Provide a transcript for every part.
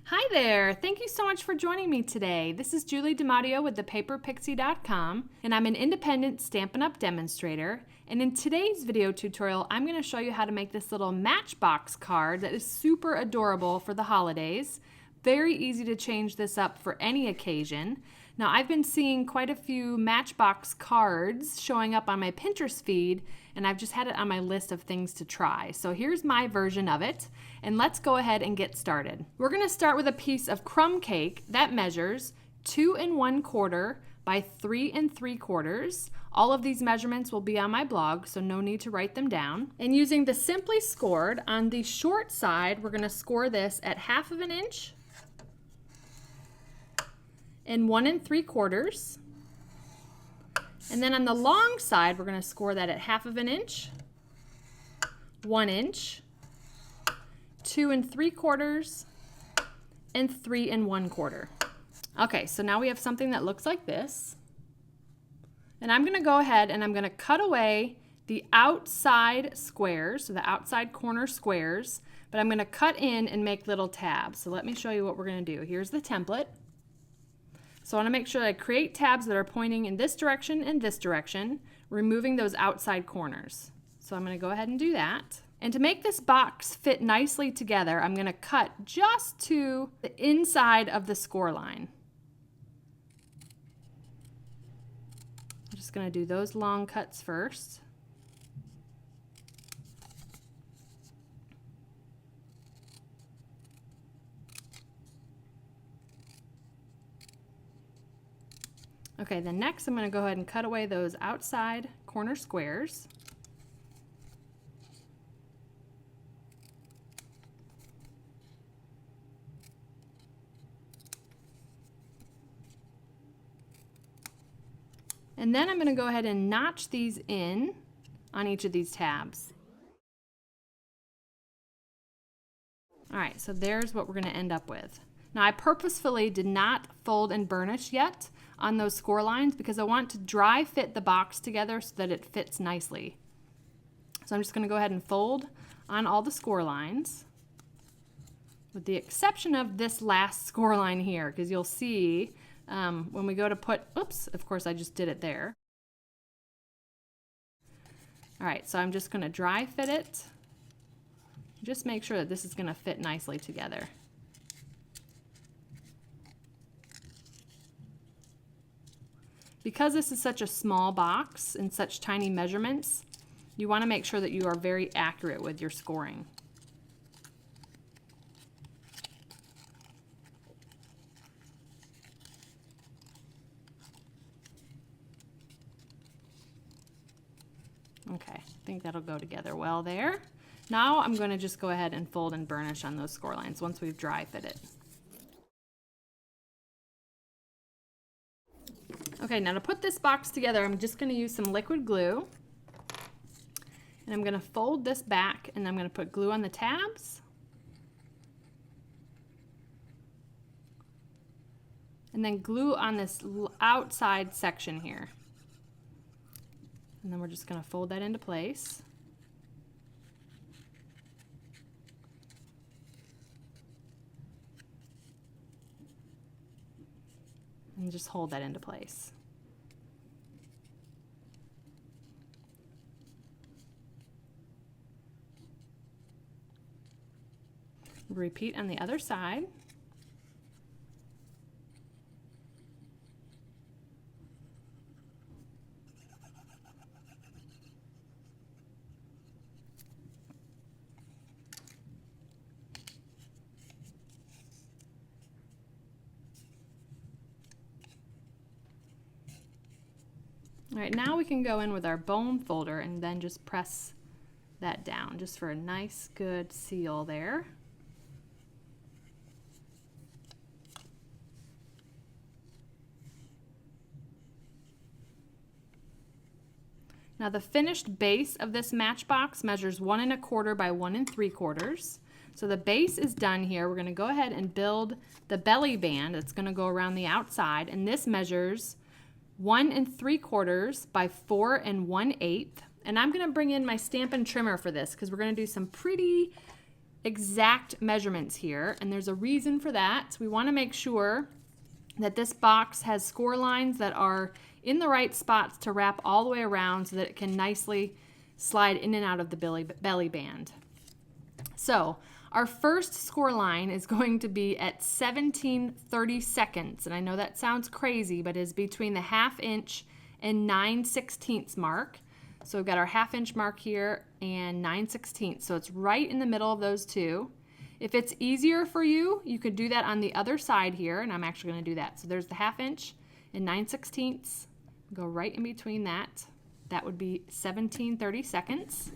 Hi there! Thank you so much for joining me today. This is Julie DiMatteo with thepaperpixie.com, and I'm an independent Stampin' Up! Demonstrator. And in today's video tutorial, I'm going to show you how to make this little Matchbox card that is super adorable for the holidays. Very easy to change this up for any occasion. Now, I've been seeing quite a few Matchbox cards showing up on my Pinterest feed, and I've just had it on my list of things to try. So here's my version of it, and let's go ahead and get started. We're going to start with a piece of crumb cake that measures 2 1/4 by 3 3/4. All of these measurements will be on my blog, so no need to write them down. And using the Simply Scored, on the short side, we're going to score this at 1/2 inch and 1 3/4. And then on the long side, we're going to score that at 1/2 inch, 1 inch, 2 3/4, and 3 1/4. Okay, so now we have something that looks like this. And I'm going to go ahead and I'm going to cut away the outside squares, so the outside corner squares, but I'm going to cut in and make little tabs. So let me show you what we're going to do. Here's the template. So I want to make sure that I create tabs that are pointing in this direction and this direction, removing those outside corners. So I'm going to go ahead and do that. And to make this box fit nicely together, I'm going to cut just to the inside of the score line. I'm just going to do those long cuts first. Okay, then next I'm going to go ahead and cut away those outside corner squares. And then I'm going to go ahead and notch these in on each of these tabs. All right, so there's what we're going to end up with. Now, I purposefully did not fold and burnish yet on those score lines because I want to dry fit the box together so that it fits nicely. So I'm just going to go ahead and fold on all the score lines, with the exception of this last score line here, because you'll see when we go to put, oops, of course I just did it there. All right, so I'm just going to dry fit it. Just make sure that this is going to fit nicely together. Because this is such a small box and such tiny measurements, you want to make sure that you are very accurate with your scoring. Okay, I think that'll go together well there. Now I'm going to just go ahead and fold and burnish on those score lines once we've dry fit it. Okay, now to put this box together, I'm just going to use some liquid glue. And I'm going to fold this back and I'm going to put glue on the tabs. And then glue on this outside section here. And then we're just going to fold that into place. And just hold that into place. Repeat on the other side. All right, now we can go in with our bone folder and then just press that down just for a nice good seal there. Now the finished base of this Matchbox measures 1 1/4 by 1 3/4. So the base is done here. We're going to go ahead and build the belly band that's going to go around the outside, and this measures 1 3/4 by 4 1/8. And I'm going to bring in my Stampin' Trimmer for this because we're going to do some pretty exact measurements here, and there's a reason for that. We want to make sure that this box has score lines that are in the right spots to wrap all the way around so that it can nicely slide in and out of the belly band. So our first score line is going to be at 17/32, and I know that sounds crazy, but is between the 1/2 inch and 9/16 mark. So we've got our 1/2 inch mark here and 9/16, so it's right in the middle of those two. If it's easier for you, you could do that on the other side here, and I'm actually going to do that. So there's the 1/2 inch and 9/16. Go right in between that. That would be 17/32.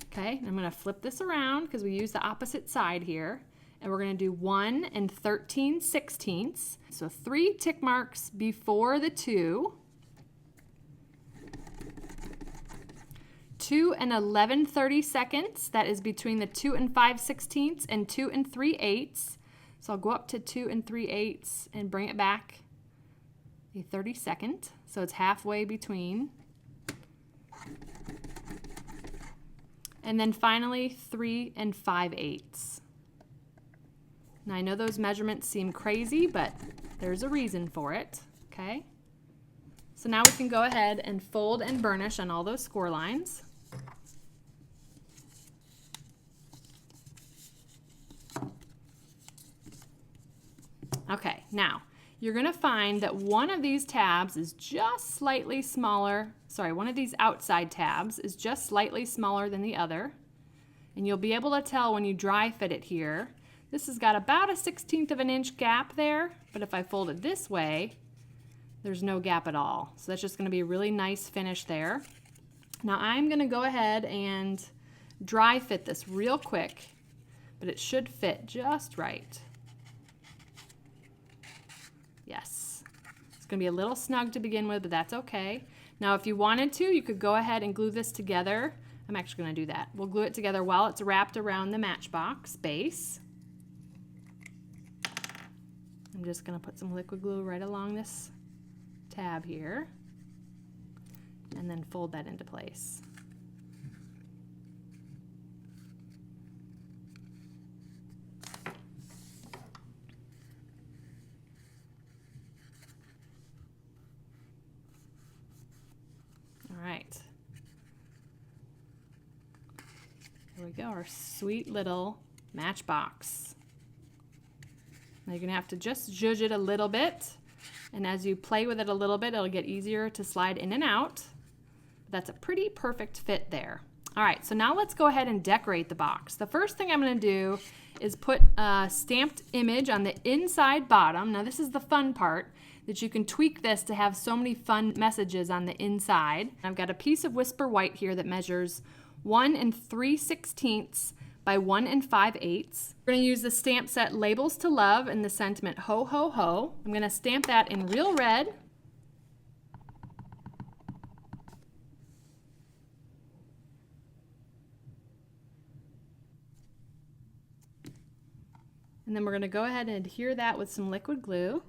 Okay, I'm going to flip this around because we use the opposite side here, and we're going to do 1 13/16. So 3 tick marks before the 2. 2 11/32. That is between the 2 5/16 and 2 3/8. So I'll go up to 2 3/8 and bring it back a 32nd. So it's halfway between. And then finally 3 5/8. Now I know those measurements seem crazy, but there's a reason for it, okay? So now we can go ahead and fold and burnish on all those score lines. Okay, now you're going to find that one of these tabs is just slightly smaller. Sorry, one of these outside tabs is just slightly smaller than the other. And you'll be able to tell when you dry fit it here. This has got about a 1/16 of an inch gap there, but if I fold it this way, there's no gap at all. So that's just going to be a really nice finish there. Now I'm going to go ahead and dry fit this real quick, but it should fit just right. Yes. It's going to be a little snug to begin with, but that's okay. Now if you wanted to, you could go ahead and glue this together. I'm actually going to do that. We'll glue it together while it's wrapped around the Matchbox base. I'm just going to put some liquid glue right along this tab here and then fold that into place. All right. Here we go, our sweet little Matchbox. Now you're going to have to just zhuzh it a little bit, and as you play with it a little bit, it'll get easier to slide in and out. That's a pretty perfect fit there. All right, so now let's go ahead and decorate the box. The first thing I'm going to do is put a stamped image on the inside bottom. Now this is the fun part, that you can tweak this to have so many fun messages on the inside. I've got a piece of Whisper White here that measures 1 3/16 by 1 5/8. We're going to use the stamp set Labels to Love and the sentiment Ho Ho Ho. I'm going to stamp that in real red. And then we're going to go ahead and adhere that with some liquid glue.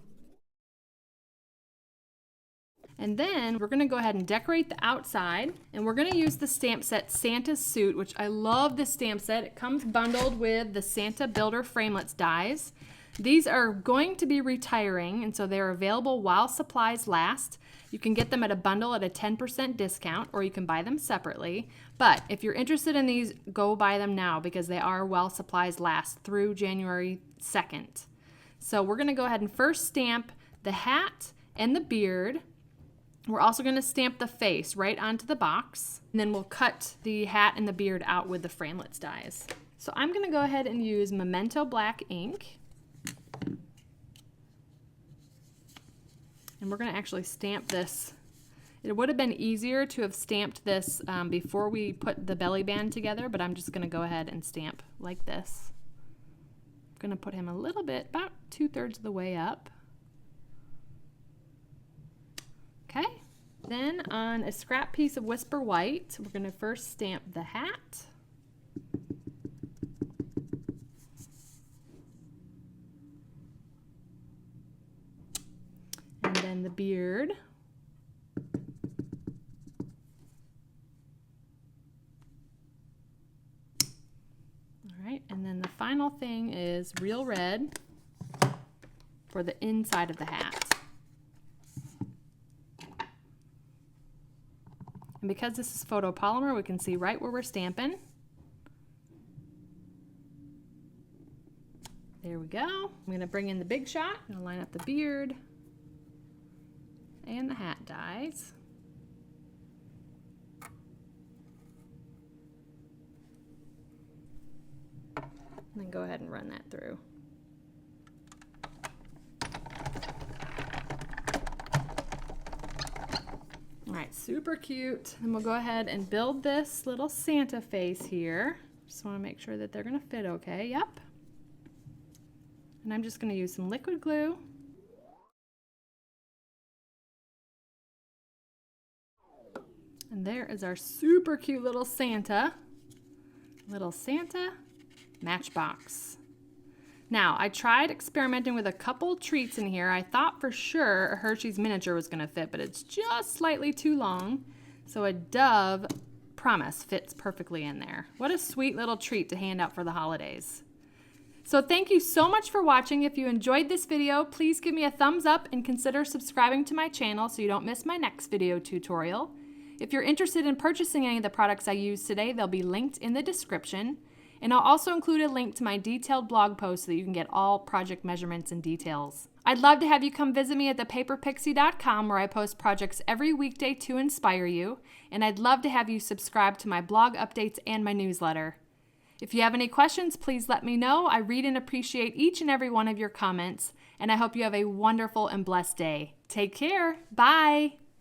And then we're going to go ahead and decorate the outside, and we're going to use the stamp set Santa's Suit, which I love this stamp set. It comes bundled with the Santa Builder Framelits dies. These are going to be retiring, and so they're available while supplies last. You can get them at a bundle at a 10% discount, or you can buy them separately. But if you're interested in these, go buy them now because they are while supplies last through January 2nd. So we're going to go ahead and first stamp the hat and the beard. We're also going to stamp the face right onto the box, and then we'll cut the hat and the beard out with the Framelits dies. So I'm going to go ahead and use Memento Black ink, and we're going to actually stamp this. It would have been easier to have stamped this before we put the belly band together, but I'm just going to go ahead and stamp like this. I'm going to put him a little bit, about 2/3 of the way up. Okay, then on a scrap piece of Whisper White, we're going to first stamp the hat. And then the beard. All right, final thing is real red for the inside of the hat. And because this is photopolymer, we can see right where we're stamping. There we go. I'm going to bring in the big shot. I'm going to line up the beard and the hat dies. And then go ahead and run that through. All right, super cute. And we'll go ahead and build this little Santa face here. Just want to make sure that they're going to fit okay. Yep. And I'm just going to use some liquid glue. And there is our super cute little Santa. Little Santa Matchbox. Now, I tried experimenting with a couple treats in here. I thought for sure a Hershey's miniature was going to fit, but it's just slightly too long. So a dove promise fits perfectly in there. What a sweet little treat to hand out for the holidays. So thank you so much for watching. If you enjoyed this video, please give me a thumbs up and consider subscribing to my channel so you don't miss my next video tutorial. If you're interested in purchasing any of the products I used today, they'll be linked in the description. And I'll also include a link to my detailed blog post so that you can get all project measurements and details. I'd love to have you come visit me at thepaperpixie.com where I post projects every weekday to inspire you. And I'd love to have you subscribe to my blog updates and my newsletter. If you have any questions, please let me know. I read and appreciate each and every one of your comments, and I hope you have a wonderful and blessed day. Take care. Bye.